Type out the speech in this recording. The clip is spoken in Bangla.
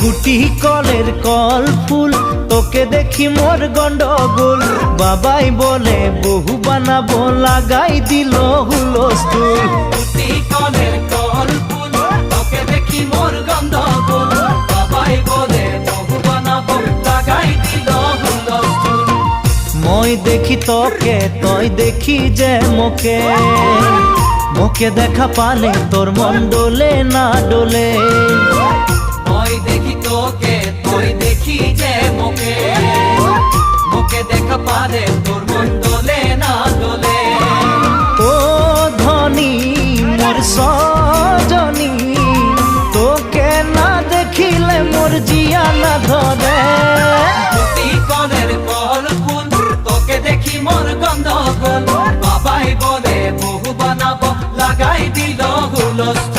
গুটি কলের কল ফুল, তোকে দেখি মোর গন্ডগোল। বাবাই বলে বহু বানাবো, লাগাই দিল হুলস্থুল। গুটি কলের কল ফুল, তোকে দেখি মোর গন্ডগোল। বাবাই বলে বহু বানাবো, লাগাই দিল হুলস্থুল। মই দেখি তোকে, তই দেখি যে মোকে, মোকে দেখা পালে তোর মন ডোলে না ডোলে। মই দেখি তোকে, তুই দেখি যে মোকে, মোকে দেখা পারে তোর মন দোলে না দোলে। ও ধনী মোর সজনী, তোকে না দেখিলে মোর জিয়া না ধরে। গুটি কলের কল ফুল, তোকে দেখি মোর গন্ডগোল। বাবাই বলে বহু বানাবো, লাগাই দিল হুলস্থুল।